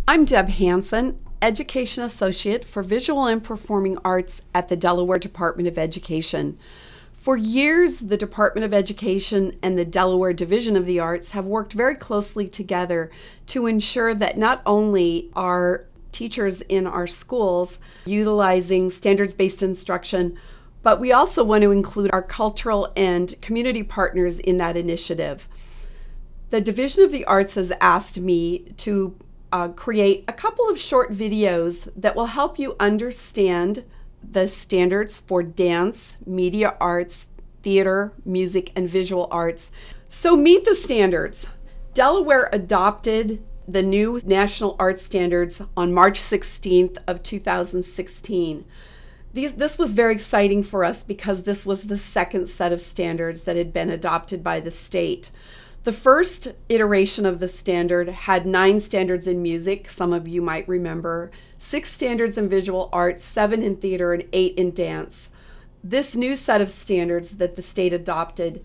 I'm Deb Hansen, Education Associate for Visual and Performing Arts at the Delaware Department of Education. For years, the Department of Education and the Delaware Division of the Arts have worked very closely together to ensure that not only are teachers in our schools utilizing standards-based instruction, but we also want to include our cultural and community partners in that initiative. The Division of the Arts has asked me to create a couple of short videos that will help you understand the standards for dance, media arts, theater, music, and visual arts. So meet the standards. Delaware adopted the new National Art Standards on March 16th of 2016. This was very exciting for us because this was the second set of standards that had been adopted by the state. The first iteration of the standard had 9 standards in music, some of you might remember, 6 standards in visual arts, 7 in theater, and 8 in dance. This new set of standards that the state adopted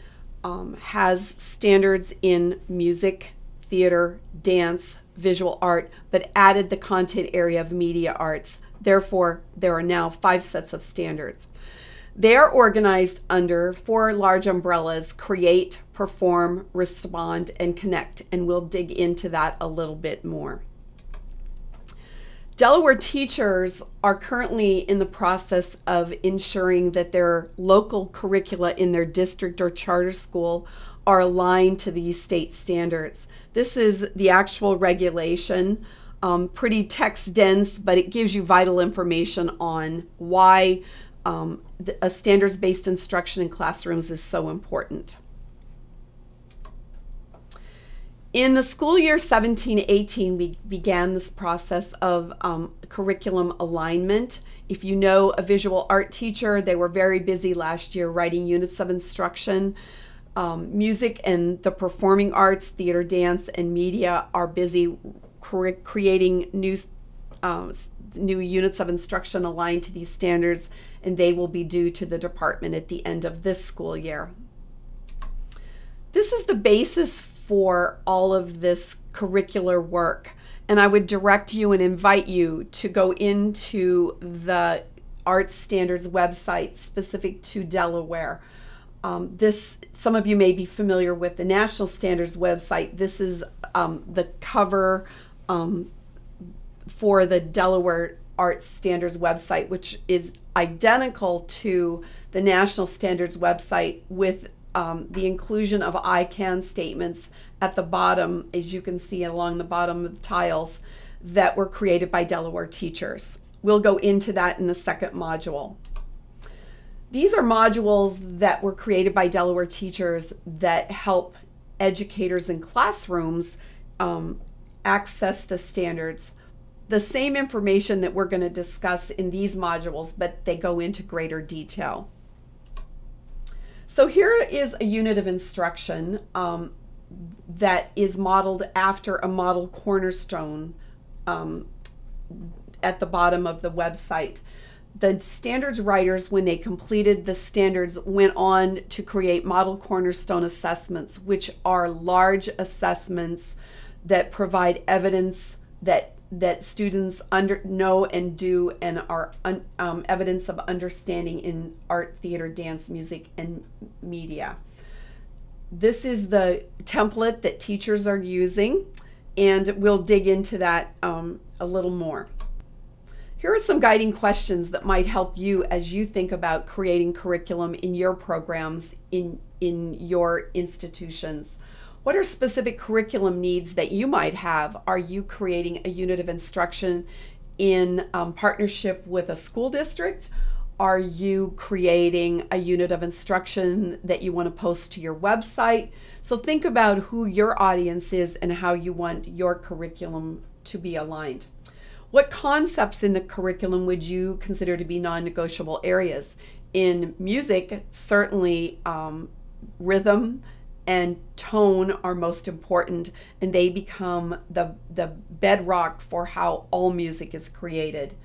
has standards in music, theater, dance, visual art, but added the content area of media arts. Therefore, there are now 5 sets of standards. They are organized under 4 large umbrellas: create, perform, respond, and connect, and we'll dig into that a little bit more. Delaware teachers are currently in the process of ensuring that their local curricula in their district or charter school are aligned to these state standards. This is the actual regulation, pretty text dense, but it gives you vital information on why a standards-based instruction in classrooms is so important. In the school year 17-18, we began this process of curriculum alignment. If you know a visual art teacher, they were very busy last year writing units of instruction. Music and the performing arts, theater, dance, and media are busy creating new units of instruction aligned to these standards, and they will be due to the department at the end of this school year. This is the basis for all of this curricular work, and I would direct you and invite you to go into the Arts Standards website specific to Delaware. Some of you may be familiar with the National Standards website. This is the cover for the Delaware Arts Standards website, which is identical to the National Standards website with the inclusion of ICANN statements at the bottom, as you can see along the bottom of the tiles, that were created by Delaware teachers. We'll go into that in the second module. These are modules that were created by Delaware teachers that help educators in classrooms access the standards. The same information that we're going to discuss in these modules, but they go into greater detail. So here is a unit of instruction that is modeled after a model cornerstone at the bottom of the website. The standards writers, when they completed the standards, went on to create model cornerstone assessments, which are large assessments that provide evidence that students know and do and are evidence of understanding in art, theater, dance, music, and media. This is the template that teachers are using, and we'll dig into that a little more. Here are some guiding questions that might help you as you think about creating curriculum in your programs, in your institutions. What are specific curriculum needs that you might have? Are you creating a unit of instruction in partnership with a school district? Are you creating a unit of instruction that you want to post to your website? So think about who your audience is and how you want your curriculum to be aligned. What concepts in the curriculum would you consider to be non-negotiable areas? In music, certainly rhythm and tone are most important, and they become the bedrock for how all music is created.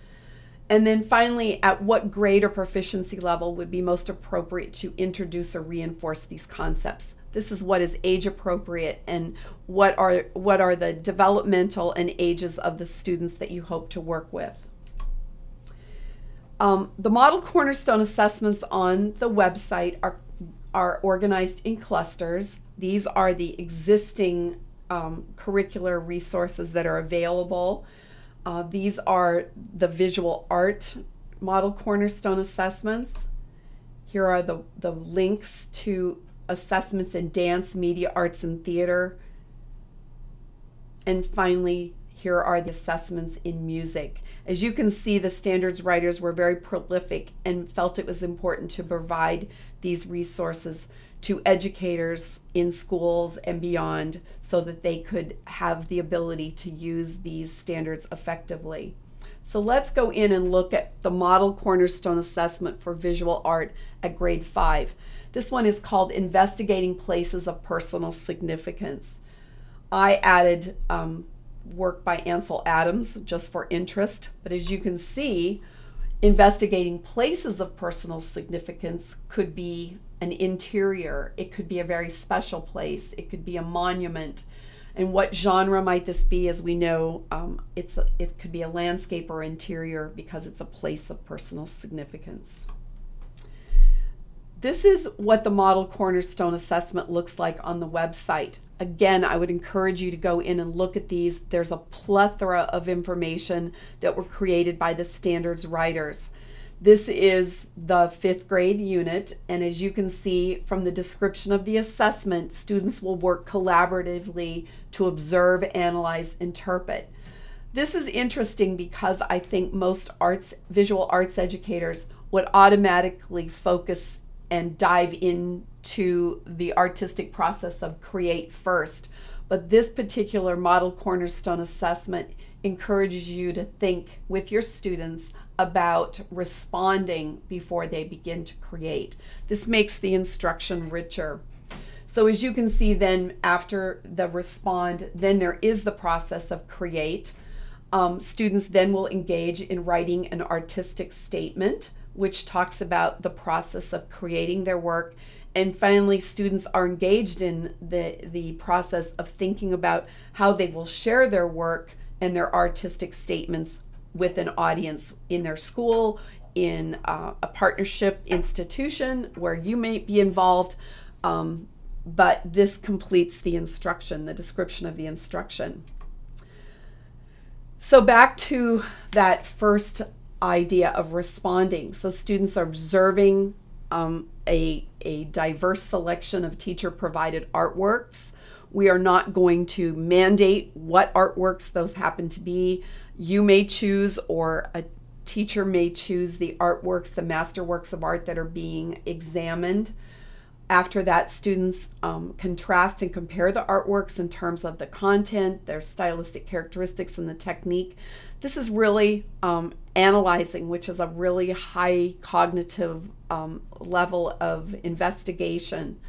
And then finally, at what grade or proficiency level would be most appropriate to introduce or reinforce these concepts? This is what is age appropriate and what are the developmental and ages of the students that you hope to work with. The model cornerstone assessments on the website are organized in clusters. These are the existing curricular resources that are available. These are the visual art model cornerstone assessments. Here are the links to assessments in dance, media, arts, and theater. And finally, here are the assessments in music. As you can see, the standards writers were very prolific and felt it was important to provide these resources to educators in schools and beyond so that they could have the ability to use these standards effectively. So let's go in and look at the model cornerstone assessment for visual art at grade 5. This one is called Investigating Places of Personal Significance. I added work by Ansel Adams just for interest, but as you can see, investigating places of personal significance could be an interior, it could be a very special place, it could be a monument. And what genre might this be? As we know, it could be a landscape or interior because it's a place of personal significance. This is what the model cornerstone assessment looks like on the website. Again, I would encourage you to go in and look at these. There's a plethora of information that were created by the standards writers. This is the 5th grade unit, and as you can see from the description of the assessment, students will work collaboratively to observe, analyze, interpret. This is interesting because I think most visual arts educators would automatically focus and dive into the artistic process of create first. But this particular model cornerstone assessment encourages you to think with your students about responding before they begin to create. This makes the instruction richer. So as you can see then after the respond, then there is the process of create. Students then will engage in writing an artistic statement, which talks about the process of creating their work. And finally, students are engaged in the process of thinking about how they will share their work and their artistic statements with an audience in their school, in a partnership institution where you may be involved, but this completes the instruction, the description of the instruction. So back to that first idea of responding. So students are observing a diverse selection of teacher-provided artworks. We are not going to mandate what artworks those happen to be. You may choose, or a teacher may choose, the artworks, the masterworks of art that are being examined. After that, students contrast and compare the artworks in terms of the content, their stylistic characteristics, and the technique. This is really analyzing, which is a really high cognitive level of investigation.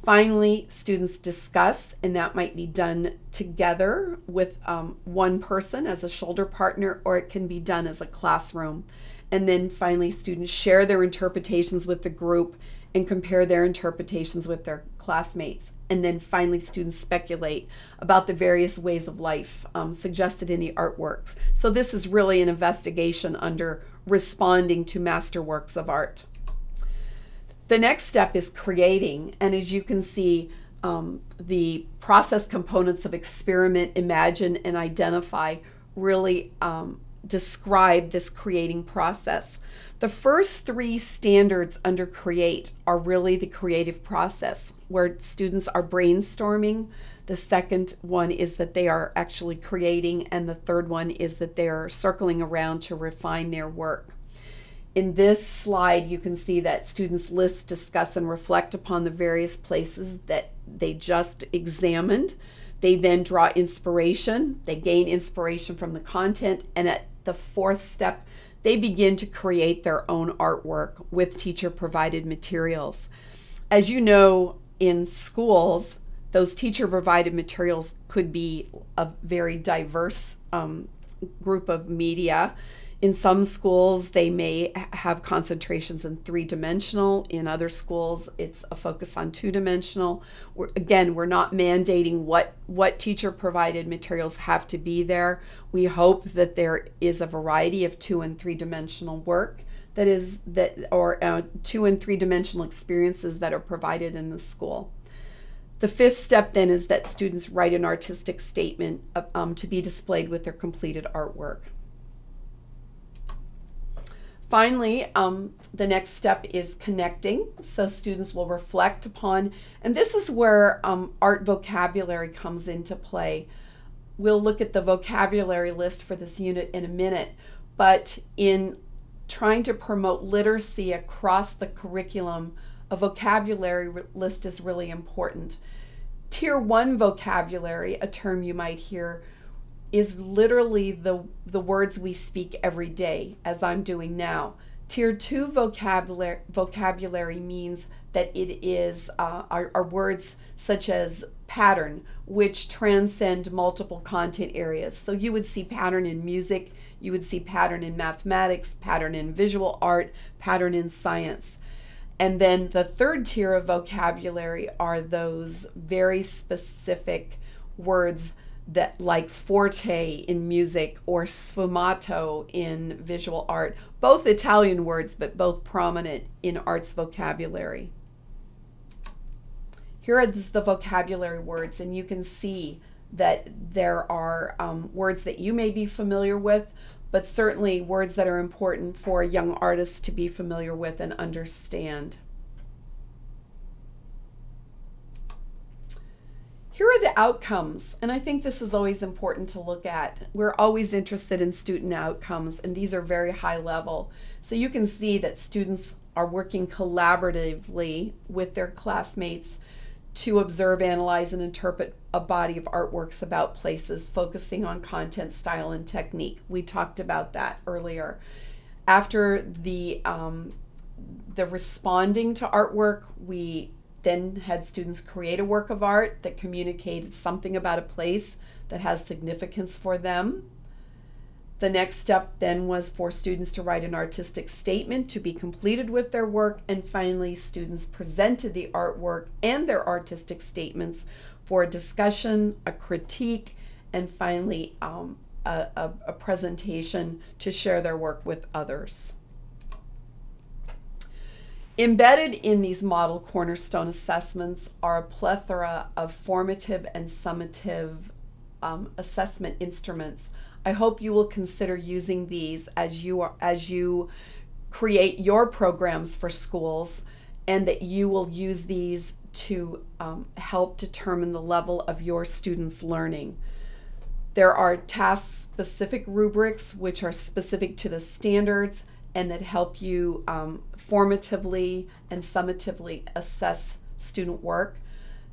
Finally, students discuss, and that might be done together with one person as a shoulder partner, or it can be done as a classroom. And then finally, students share their interpretations with the group and compare their interpretations with their classmates. And then finally, students speculate about the various ways of life suggested in the artworks. So this is really an investigation under responding to masterworks of art. The next step is creating, and as you can see, the process components of experiment, imagine, and identify really describe this creating process. The first 3 standards under create are really the creative process, where students are brainstorming. The second one is that they are actually creating, and the third one is that they are circling around to refine their work. In this slide, you can see that students list, discuss, and reflect upon the various places that they just examined. They then draw inspiration. They gain inspiration from the content. And at the 4th step, they begin to create their own artwork with teacher-provided materials. As you know, in schools, those teacher-provided materials could be a very diverse group of media. In some schools, they may have concentrations in 3-dimensional. In other schools, it's a focus on 2-dimensional. We're not mandating what teacher-provided materials have to be there. We hope that there is a variety of 2- and 3-dimensional work or 2- and 3-dimensional experiences that are provided in the school. The fifth step then is that students write an artistic statement to be displayed with their completed artwork. Finally, the next step is connecting. So students will reflect upon, and this is where art vocabulary comes into play. We'll look at the vocabulary list for this unit in a minute, but in trying to promote literacy across the curriculum, a vocabulary list is really important. Tier 1 vocabulary, a term you might hear, is literally the words we speak every day, as I'm doing now. Tier 2 vocabulary means that it is our words such as pattern, which transcend multiple content areas. So you would see pattern in music, you would see pattern in mathematics, pattern in visual art, pattern in science. And then the third tier of vocabulary are those very specific words that, like forte in music or sfumato in visual art, both Italian words, but both prominent in arts vocabulary. Here are the vocabulary words, and you can see that there are words that you may be familiar with, but certainly words that are important for young artists to be familiar with and understand. Here are the outcomes, and I think this is always important to look at. We're always interested in student outcomes, and these are very high level. So you can see that students are working collaboratively with their classmates to observe, analyze, and interpret a body of artworks about places, focusing on content, style, and technique. We talked about that earlier. After the responding to artwork, we then had students create a work of art that communicated something about a place that has significance for them. The next step then was for students to write an artistic statement to be completed with their work, and finally students presented the artwork and their artistic statements for a discussion, a critique, and finally a presentation to share their work with others. Embedded in these model cornerstone assessments are a plethora of formative and summative assessment instruments. I hope you will consider using these as you create your programs for schools, and that you will use these to help determine the level of your students' learning. There are task-specific rubrics which are specific to the standards and that help you formatively and summatively assess student work.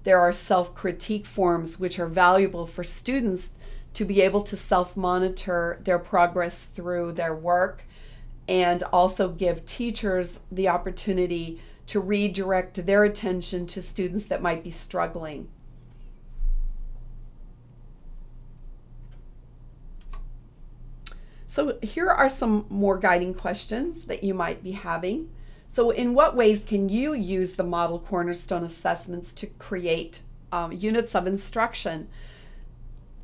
There are self-critique forms which are valuable for students to be able to self-monitor their progress through their work, and also give teachers the opportunity to redirect their attention to students that might be struggling. So here are some more guiding questions that you might be having. So in what ways can you use the model cornerstone assessments to create units of instruction?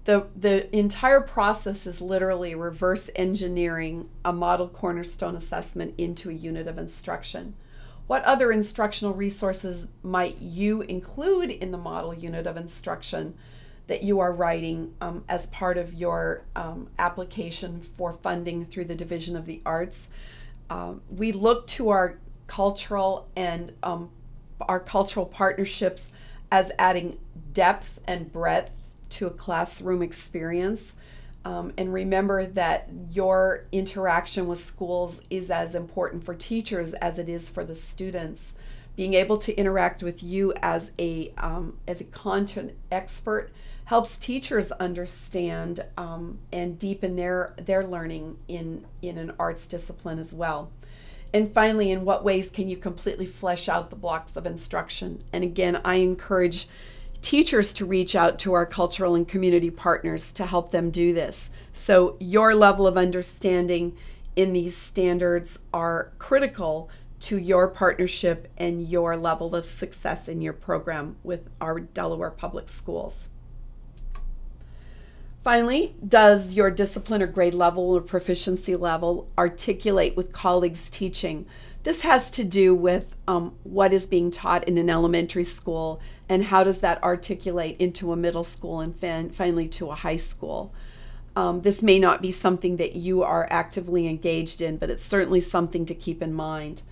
The entire process is literally reverse engineering a model cornerstone assessment into a unit of instruction. What other instructional resources might you include in the model unit of instruction that you are writing as part of your application for funding through the Division of the Arts? We look to our cultural and our cultural partnerships as adding depth and breadth to a classroom experience. And remember that your interaction with schools is as important for teachers as it is for the students. Being able to interact with you as a content expert helps teachers understand and deepen their learning in an arts discipline as well. And finally, in what ways can you completely flesh out the blocks of instruction? And again, I encourage teachers to reach out to our cultural and community partners to help them do this. So your level of understanding in these standards are critical to your partnership and your level of success in your program with our Delaware Public Schools. Finally, does your discipline or grade level or proficiency level articulate with colleagues teaching? This has to do with what is being taught in an elementary school and how does that articulate into a middle school and finally to a high school. This may not be something that you are actively engaged in, but it's certainly something to keep in mind.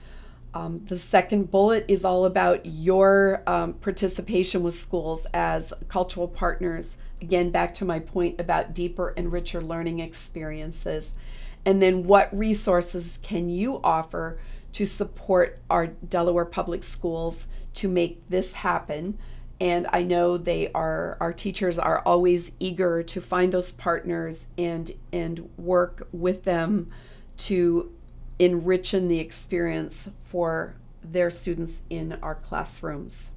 The second bullet is all about your participation with schools as cultural partners. Again, back to my point about deeper and richer learning experiences. And then what resources can you offer to support our Delaware Public Schools to make this happen? And I know our teachers are always eager to find those partners and work with them to enrich the experience for their students in our classrooms.